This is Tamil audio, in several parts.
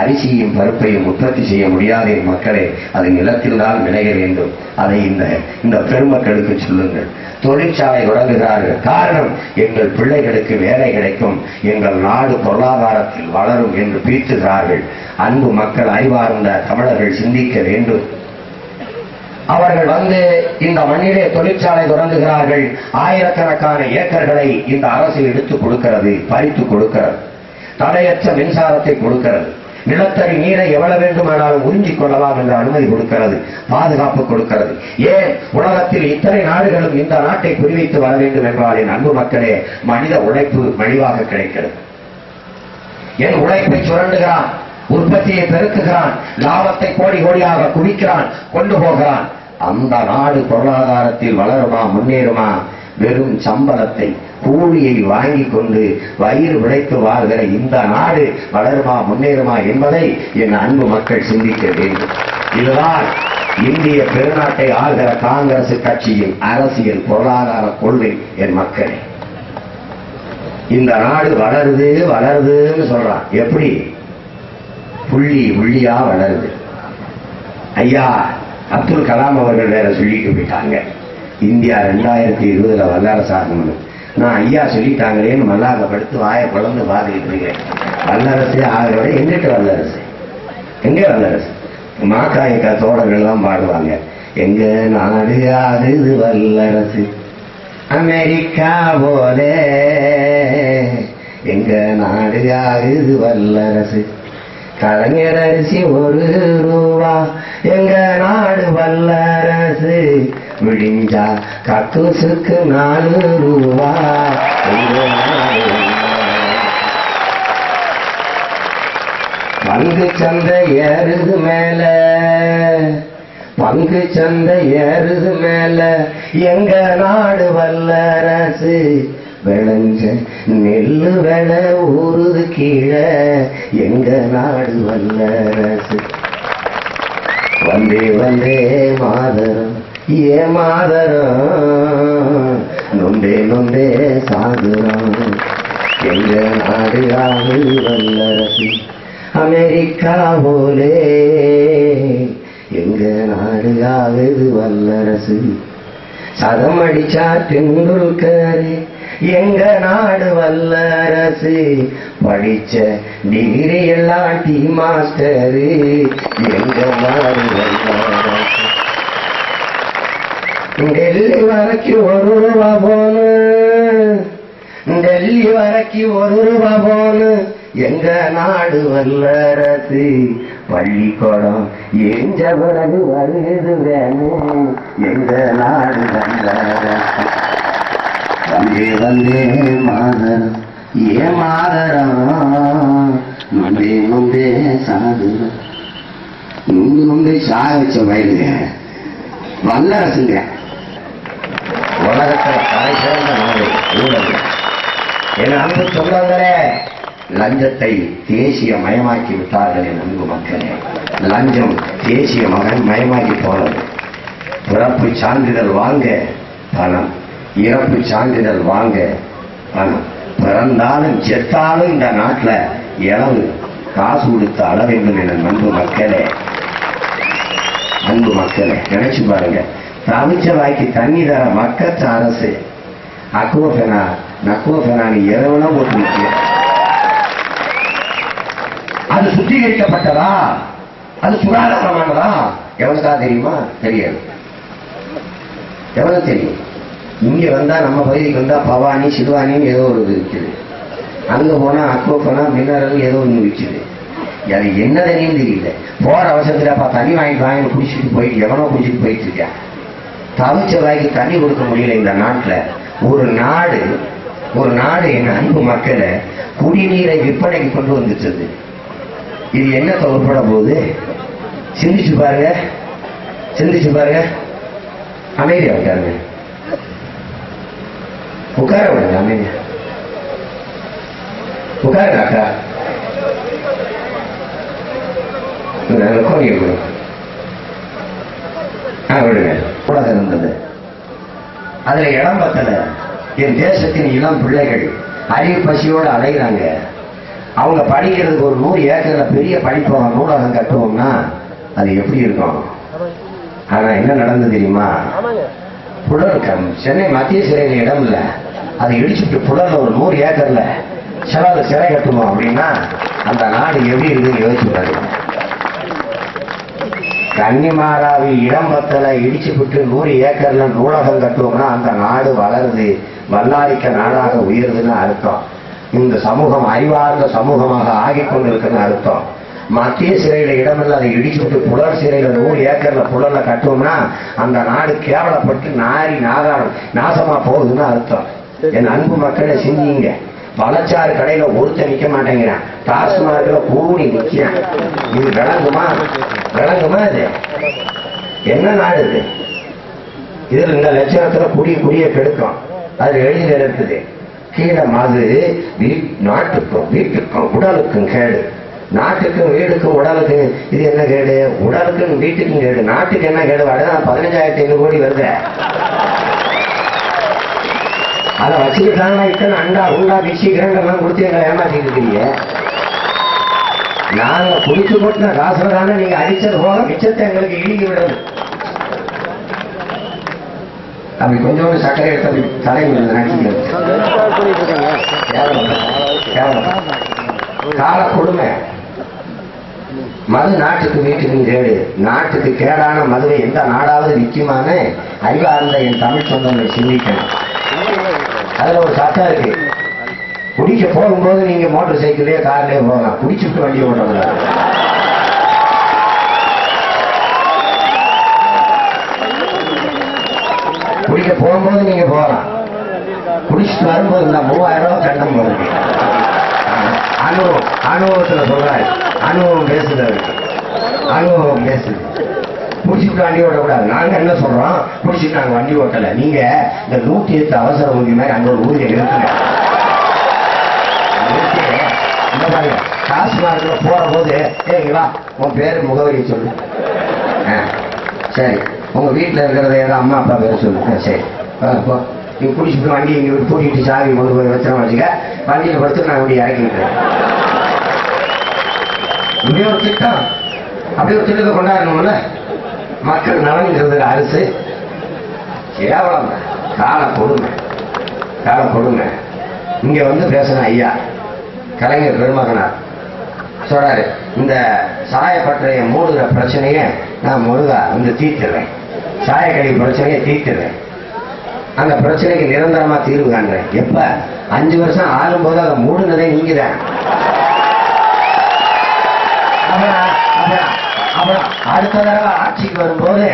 அரிசியும் பருப்பையும் உற்பத்தி செய்ய முடியாத மக்களே, அது நிலத்தில் தான் விளைய வேண்டும். அதை இந்த பெருமக்களுக்கு சொல்லுங்கள். தொழிற்சாலை தொடங்குகிறார்கள். காரணம், எங்கள் பிள்ளைகளுக்கு வேலை கிடைக்கும், எங்கள் நாடு பொருளாதாரத்தில் வளரும் என்று பீத்துகிறார்கள். அன்பு மக்கள், அறிவார்ந்த தமிழர்கள் சிந்திக்க வேண்டும். அவர்கள் இந்த மண்ணிலே தொழிற்சாலை தொடங்குகிறார்கள். ஆயிரக்கணக்கான ஏக்கர்களை இந்த அரசு எடுத்துக் கொடுக்கிறது, பறித்து கொடுக்கிறது. தடையற்ற மின்சாரத்தை கொடுக்கிறது. நிலத்தடி நீரை எவ்வளவு வேண்டுமானாலும் உறிஞ்சிக் கொள்ளலாம் என்ற அனுமதி கொடுக்கிறது, பாதுகாப்பு கொடுக்கிறது. ஏன் உலகத்தில் இத்தனை நாடுகளும் இந்த நாட்டை குறிவைத்து வர வேண்டும் என்றால், என் அன்பு மக்களே, மனித உழைப்பு மலிவாக கிடைக்கிறது. என் உழைப்பை சுரண்டுகிறான், உற்பத்தியை பெருக்குகிறான், லாபத்தை கோடி கோடியாக குவிக்கிறான், கொண்டு போகிறான். அந்த நாடு பொருளாதாரத்தில் வளருமா, முன்னேறுமா? வெறும் சம்பளத்தை, கூலியை வாங்கி கொண்டு வயிறு விளைத்து வாழ்கிற இந்த நாடு வளருமா, முன்னேறுமா என்பதை என் அன்பு மக்கள் சிந்திக்க வேண்டும். இதுதான் இந்திய பெருநாட்டை ஆள்கிற காங்கிரஸ் கட்சியின் அரசியல் பொருளாதார கொள்கை. என் மக்களே, இந்த நாடு வளருது வளருதுன்னு சொல்றான். எப்படி? புள்ளி புள்ளியா வளருது. ஐயா அப்துல் கலாம் அவர்கள் வேற சொல்லிட்டு போயிட்டாங்க, இந்தியா 2020 வல்லரசு ஆகணும். நான் ஐயா சொல்லிட்டாங்களேன்னு மல்லாகப்படுத்து வாயை குழந்து பாதிட்டு இருக்கேன். வல்லரசு ஆகிறோட எங்கிட்ட வல்லரசு? எங்க வல்லரசு? மாக்காய்க்கா தோழர்கள் தான் பாடுவாங்க, எங்க நாடு ஆகுது வல்லரசு, அமெரிக்கா போல எங்க நாடு ஆகுது வல்லரசு, கலைஞர் அரிசி 1 ரூபா எங்க நாடு வல்லரசு, விடிஞ்சா கக்கூசுக்கு 4 ரூபா எங்க நாடு. பங்கு சந்தை ஏறுது மேல, பங்கு சந்தை ஏறுது மேல எங்க நாடு வல்லரசு, விளைஞ்ச நெல்லு விளை ஊறுது கீழே எங்க நாடு வல்லரசு. வந்தே வந்தே மாதரம் ஏ மாதரம், நொந்தே நொந்தே சாகுரம் எங்க நாடு ஆகுது வல்லரசு, அமெரிக்கா போலே எங்க நாடு ஆகுது வல்லரசு. சதம் அடிச்சா டெண்டுல்கர் எங்க நாடு வல்லரசு, படிச்ச டிகிரி எல்லாம் டீ மாஸ்டரு எங்க நாடு வல்லரசு. டெல்லி வரைக்கும் 1 ரூபா போனு, டெல்லி வரைக்கும் 1 ரூபா போனு எங்க நாடு வல்லரசு, பள்ளிக்கூடம் எஞ்ச பிறகு வருது வேணும் எங்க நாடு வல்லரசு. வந்தே வந்தே மாதரம் ஏ மாதரம், நொந்தே நொந்தே சாகுரம். நொந்து நொந்தே சாக வச்ச வயலுங்க வல்லரசுங்க. உலகத்தில் தாய் சேர்ந்த நாடு ஊழல். என் அன்பு சொந்தங்களே, லஞ்சத்தை தேசிய மயமாக்கி விட்டார்கள். என் அன்பு மக்களே, லஞ்சம் தேசிய மயமாக்கி போனது. பிறப்பு சான்றிதழ் வாங்க பணம், இறப்பு சான்றிதழ் வாங்க பணம். பிறந்தாலும் செத்தாலும் இந்த நாட்டில் இளவு காசு கொடுத்து அழ வேண்டும். என அன்பு மக்களே, அன்பு மக்களே, நினைச்சு பாருங்க. தவிச்ச வாய்க்கு தண்ணி தர மக்கத்த அரசு அக்குவபெனா நக்குவபெனா இரவுனா போட்டு நிற்க. அது சுத்திகரிக்கப்பட்டதா? அது சுகாதாரமானதா? எவனுக்கா தெரியுமா? தெரியாது. எவனுக்கு தெரியும்? இங்க வந்தா, நம்ம பகுதிக்கு வந்தா பவானி சிறுவானின்னு ஏதோ ஒரு இருக்குது, அங்க போனா அக்குவபெனா மினரல் ஏதோ ஒன்று விற்குது. அது என்ன தண்ணியும் தெரியல. போற அவசரத்துல தண்ணி வாங்கி குடிச்சிட்டு போயிட்டு எவனோ குடிச்சிட்டு போயிட்டு இருக்கேன். தவிச்ச வாய்க்கு தண்ணி கொடுக்க முடியல இந்த நாட்டுல. ஒரு நாடு என் அன்பு மக்களை குடிநீரை விற்பனைக்கு கொண்டு வந்துட்டது. இது என்ன உட்பட போகுது? சிந்திச்சு பாருங்க, சிந்திச்சு பாருங்க. அமைதியா உட்காருங்க, உட்கார விடுங்க, அமைதியா உட்காருங்க. அக்கா விடுங்க. ஊடகம் இருந்தது, அதுல இடம் பத்தல. என் தேசத்தின் இளம் பிள்ளைகள் அறிவு பசியோடு அலைகிறாங்க. அவங்க படிக்கிறதுக்கு ஒரு 100 ஏக்கர்ல பெரிய படிப்பகம் நூலகம் கட்டுவோம்னா அது எப்படி இருக்கும்? ஆனா என்ன நடந்தது தெரியுமா? புழல் சென்னை மத்திய சிறையில் இடம் இல்ல, அதை இடிச்சுட்டு புழல்ல ஒரு 100 ஏக்கர்ல சிறை கட்டுவோம் அப்படின்னா அந்த நாடு எப்படி இருக்குன்னு யோசிச்சு. கன்னிமாராவில் இடம் பத்தல இடிச்சுவிட்டு 100 ஏக்கர்ல நூலகம் கட்டுவோம்னா அந்த நாடு வளருது, வல்லாரிக்க நாடாக உயருதுன்னு அர்த்தம். இந்த சமூகம் அறிவார்ந்த சமூகமாக ஆகிக் கொண்டிருக்குன்னு அர்த்தம். மத்திய சிறையில இடமில்ல, அதை இடிச்சுட்டு புலர் சிறையில 100 ஏக்கர்ல புலர்ல கட்டுவோம்னா அந்த நாடு கேவலப்பட்டு நாரி நாசமா போகுதுன்னு அர்த்தம். என் அன்பு மக்களை சிந்திங்க. பழச்சாறு கடையில ஒருத்த நிக்க மாட்டேங்கிறான், டாஸ்மார்க்ல கூடி நிக்கிறான். இது விளங்குமா? இது என்ன நாடு இது? இதுல இந்த லட்சணத்துல குடிய கெடுக்கும். அது எழுதி இருக்குது, கீழே மது நாட்டுக்கும் வீட்டுக்கும் உடலுக்கும் கேடு. நாட்டுக்கும் வீடுக்கும் உடலுக்கும் இது என்ன கேடு? உடலுக்கும் வீட்டுக்கும் கேடு. நாட்டுக்கு என்ன கேடு? 15,500 கோடி வருது. அதை வச்சுக்கிட்டாங்கன்னா இத்தனை அண்டா உண்டா மிக்சி கிரைண்டர்லாம் கொடுத்து எங்களை ஏமாத்திட்டு இருக்கீங்க. நாங்க குடிச்சு போட்டுன காசுல தானே நீங்க அடிச்சது போக மிச்சத்தை எங்களுக்கு இழுக்கி விடணும். அப்படி கொஞ்சோண்டு சர்க்கரை எடுத்து தலையில் நடிக்கிறது கால கொடுமை. மது நாட்டுக்கு வீட்டுக்கும் கேடு. நாட்டுக்கு கேடான மதுவை எந்த நாடாவது விற்குமான அறிவார்ந்த என் தமிழ் சொந்தங்களை சிந்திக்கணும். அதுல ஒரு சட்டம் இருக்கு, குடிக்க போகும்போது நீங்க மோட்டார் சைக்கிளே கார்லயே போகலாம், குடிச்சுட்டு வண்டி ஓட்டக்கூடாது. குடிக்க போகும்போது நீங்க போகலாம், குடிச்சுட்டு வரும்போது இந்த 3000 ரூபாய் கண்டம் போகுது. அனுபவத்துல சொல்றாரு, அனுபவம் பேசுது, அனுபவம் பேசுது. குடிச்சுட்டு வண்டி ஓட்டக்கூடாது. நாங்க என்ன சொல்றோம், குடிச்சுட்டு நாங்க வண்டி ஓட்டல. நீங்க இந்த 108 அவசர ஊதி மாதிரி அங்க ஒரு ஊதியம் இருக்குங்க. டாஸ்மார்க்ல போற போது ஏங்களா உன் பேரு முகவரி சொல்லு, சரி உங்க வீட்டுல இருக்கிறத ஏதோ அம்மா அப்பா பேரு சொல்லு, சரி நீ குடிச்சுட்டு வண்டி இங்க பூட்டிட்டு சாவி கொண்டு போய் வச்சிட வச்சுக்க, வண்டியில படுத்து நான் வண்டி இறக்கி விட்டுறேன். இப்படி ஒரு திட்டம், அப்படி ஒரு திட்டத்தை கொண்டாடணும்ல. மக்கள் நலன்கிறது அரசு கேவலம், கால கொடுமை. இங்க வந்து பேசின ஐயா கலைஞர் பெருமகனார் சொல்றாரு, இந்த சாயப்பட்டறைய மூடுகிற பிரச்சனைய நான் முழுதா வந்து தீர்த்துறேன், சாயக்கடை பிரச்சனையை தீர்த்துறேன், அந்த பிரச்சனைக்கு நிரந்தரமா தீர்வு காண்றேன். எப்ப 5 வருஷம் ஆளும்போது அதை மூடுனதே நீங்க தான். அப்புறம் அடுத்த தடவை ஆட்சிக்கு வரும்போது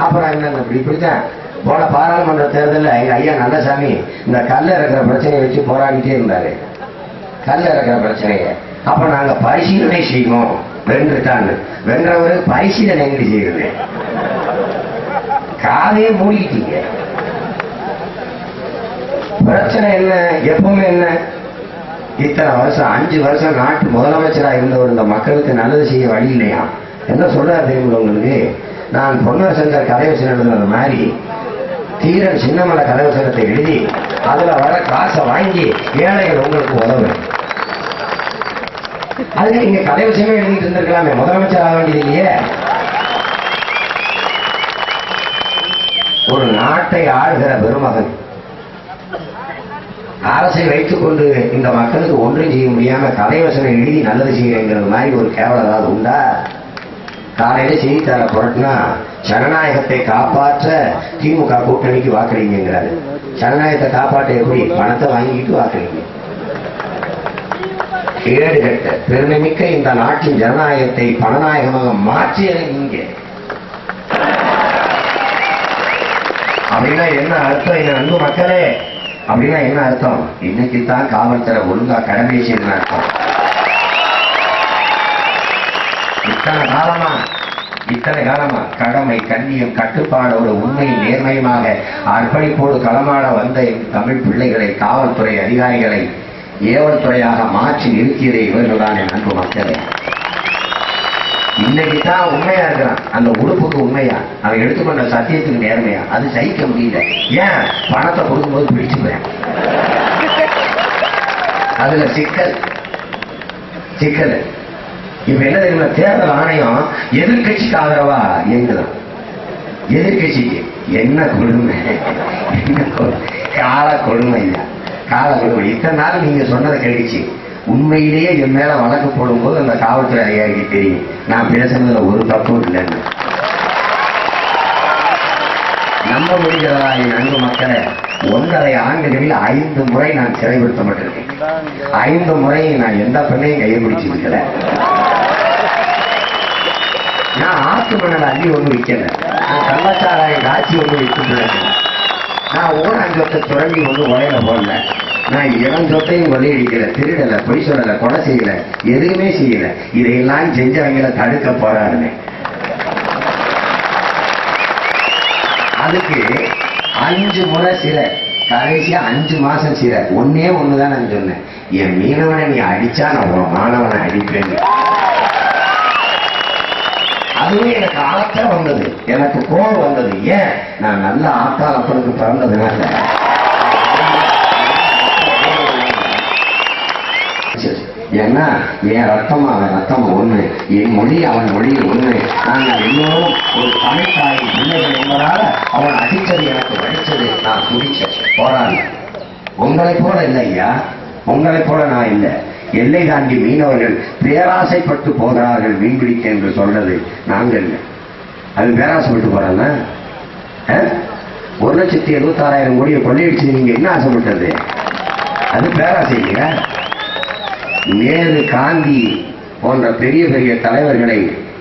அப்புறம் என்னங்க இப்படித்தான் போன பாராளுமன்ற தேர்தலில் எங்க ஐயா நல்லசாமி இந்த கல்ல இருக்கிற பிரச்சனையை வச்சு போராடிட்டே இருந்தாரு. கல்ல இருக்கிற பிரச்சனையை அப்ப நாங்க பரிசீலனை செய்வோம், வென்றவரு பரிசீலனை எங்க செய்யுது? காலையே மூடிக்கிட்டீங்க. பிரச்சனை என்ன? எப்பவுமே என்ன? இத்தனை வருஷம் 5 வருஷம் நாட்டு முதலமைச்சரா இருந்தவர் இந்த மக்களுக்கு நல்லது செய்ய வழி இல்லையா? என்ன சொல்றாரு தெரியுமா உங்களுக்கு? நான் பொன்னர் சங்கர் கதைவசனம் எழுதுனது மாதிரி தீரன் சின்னமலை கதைவசனத்தை எழுதி அதுல வர காசை வாங்கி ஏழைகள் உங்களுக்கு உதவு. அதுக்கு நீங்க கதைவசமே எழுதிட்டு இருந்திருக்கலாமே, முதலமைச்சர் ஆக வேண்டியது இல்லையே. ஒரு நாட்டை ஆளுகிற பெருமகன் அரசை வைத்துக் கொண்டு இந்த மக்களுக்கு ஒன்றும் செய்ய முடியாம கதைவசனம் எழுதி நல்லது செய்யறது மாதிரி ஒரு கேவலம் ஏதாவது உண்டா? காலையில செய்தித்தாள புரட்டினா ஜனநாயகத்தை காப்பாற்ற திமுக கூட்டணிக்கு வாக்களிங்கிறாரு. ஜனநாயகத்தை காப்பாற்ற எப்படி? பணத்தை வாங்கிட்டு வாக்களிங்க. கேடு கட்ட பெருமைமிக்க இந்த நாட்டின் ஜனநாயகத்தை பணநாயகமாக மாற்றியது நீங்க. அப்படின்னா என்ன அர்த்தம்? என் அன்பு மக்களே, அப்படின்னா என்ன அர்த்தம்? இன்னைக்குத்தான் காவல்துறை ஒழுங்கா கடமையை செய்து அர்த்தம். இத்தனை காலமா கடமை கண்ணியம் கட்டுப்பாடோடு உண்மை நேர்மையுமாக அர்ப்பணிப்போடு களமாட வந்த தமிழ் பிள்ளைகளை காவல்துறை அதிகாரிகளை ஏவல் துறையாக மாற்றி நிறுத்தியதை இவர்கள் தான் என் அன்பு மக்களே. இன்னைக்கு தான் உண்மையா இருக்கிறான், அந்த உடுப்புக்கு உண்மையா, அவன் எடுத்துக்கொண்ட சத்தியத்துக்கு நேர்மையா, அது சகிக்க முடியல. ஏன்? பணத்தை கொடுக்கும்போது பிடிச்சுக்கிறேன். அதுல சிக்கல். சிக்கல். இப்ப என்ன தெரியுமா, தேர்தல் ஆணையம் எதிர்கட்சிக்கு ஆதரவா எங்குதான், எதிர்கட்சிக்கு. என்ன கொடுமை, என்ன கால கொடுமை இல்லை, கால கொடுமை. இத்தனை நாள் நீங்க சொன்னதை கழிச்சு உண்மையிலேயே என் மேல வழக்கு போடும்போது அந்த காவல்துறை அதிகாரிக்கு தெரியும் நான் பேசுறதுல ஒரு தப்பும் இல்லைன்னு. நம்ப முடிகிறதா என் அன்பு மக்களே? 1.5 ஆண்டுகளில் 5 முறை நான் சிறைப்படுத்தப்பட்டிருக்கேன். 5 முறை நான் எந்த பெண்ணையும் கையை பிடிச்சிருக்கல. நான் ஆத்து மணல் அள்ளி ஒண்ணு விற்கல, நான் கள்ளச்சாராய காட்சி ஒண்ணு விற்று, நான் ஊராஞ்சொத்தை துறங்கி ஒண்ணு உடையில போடல, நான் இளஞ்சொத்தையும் கொள்ளையடிக்கல, திருடல, பொய் சொல்லல, கொலை செய்யல, எதுவுமே செய்யல. இதையெல்லாம் செஞ்சவங்களை தடுக்க போராடுனேன். அதுக்கு 5 முறை சிறை, கடைசியா 5 மாசம் சிறை. ஒன்னே ஒண்ணுதான் நான் சொன்னேன், என் மீனவனை நீ அடிச்சா நான் உன் மாணவனை அடிப்பேன். அதுவே எனக்கு ஆற்றா வந்தது, எனக்கு கோபம் வந்தது. ஏன்? நான் நல்ல ஆத்தாள் அப்பனுக்கு பிறந்ததுனால. ஏன்னா என் ரத்தம் அவன் ரத்தம் ஒண்ணு, என் மொழி அவன் மொழி ஒண்ணு. நாங்கள் எல்லோரும் ஒரு தமிழ்தாயின் பிள்ளைகள் என்பதால அவன் அடித்தது எனக்கு வடிச்சது, நான் துடிச்ச போராடி. உங்களை போல இல்லை ஐயா, உங்களை போல நான் இல்லை. எல்லை தாண்டி மீனவர்கள் பேராசைப்பட்டு போகிறார்கள் மீன்பிடிக்க என்று சொல்றது நாங்கள் இல்லை. அது பேராசைப்பட்டு போறாங்க. 1,76,000 கோடியை கொள்ளையடிச்சு நீங்க என்ன ஆசைப்பட்டது? அது பேராசை இல்லையா? நேரு, காந்தி போன்ற பெரிய பெரிய தலைவர்களை,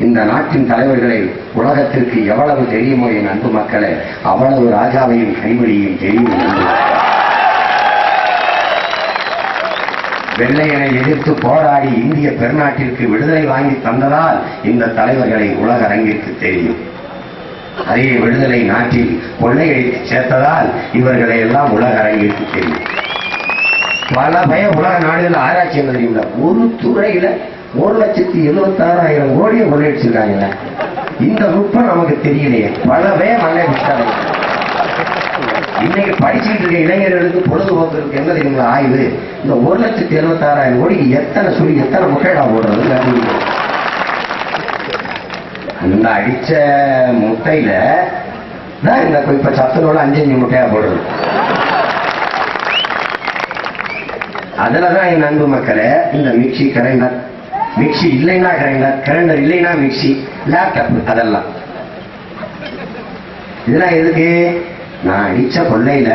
இந்த நாட்டின் தலைவர்களை உலகத்திற்கு எவ்வளவு தெரியுமோ என் அன்பு மக்களே, அவ்வளவு ராஜாவையும் கைவழியும் தெரியும். வெள்ளையனை எதிர்த்து போராடி இந்திய பெருநாட்டிற்கு விடுதலை வாங்கி தந்ததால் இந்த தலைவர்களை உலக அரங்கிற்கு தெரியும். அதே விடுதலை நாட்டில் கொள்ளையடித்து சேர்த்ததால் இவர்களை எல்லாம் உலக அரங்கிற்கு தெரியும். பல உலக நாடுகள் ஆராய்ச்சி என்ன தெரியுங்களா, ஒரு துறையில 1,76,000 கோடியை கொள்ளையடிச்சிருக்காங்க. இந்த நுட்பம் நமக்கு தெரியலையே. பல மண்ணை விட்டாங்க. இன்னைக்கு படிச்சுட்டு இருக்க இளைஞர்களுக்கு பொழுதுபோக்கு என்ன தெரியுங்களா ஆய்வு, இந்த 1,76,000 கோடிக்கு எத்தனை சொல்லி எத்தனை முட்டைடா போடுறது. அந்த அடிச்ச முட்டையில தான் இந்த இப்ப சத்துணவுல 5 முட்டையா போடுறது. அதுலதான் என் அன்பு மக்களே இந்த மிக்சி, கிரைண்டர், மிக்சி இல்லைன்னா கிரைண்டர், கிரைண்டர் இல்லைன்னா மிக்சி, லேப்டாப், அதெல்லாம் இதெல்லாம் எதுக்கு? நான் அடிச்ச கொள்ளையில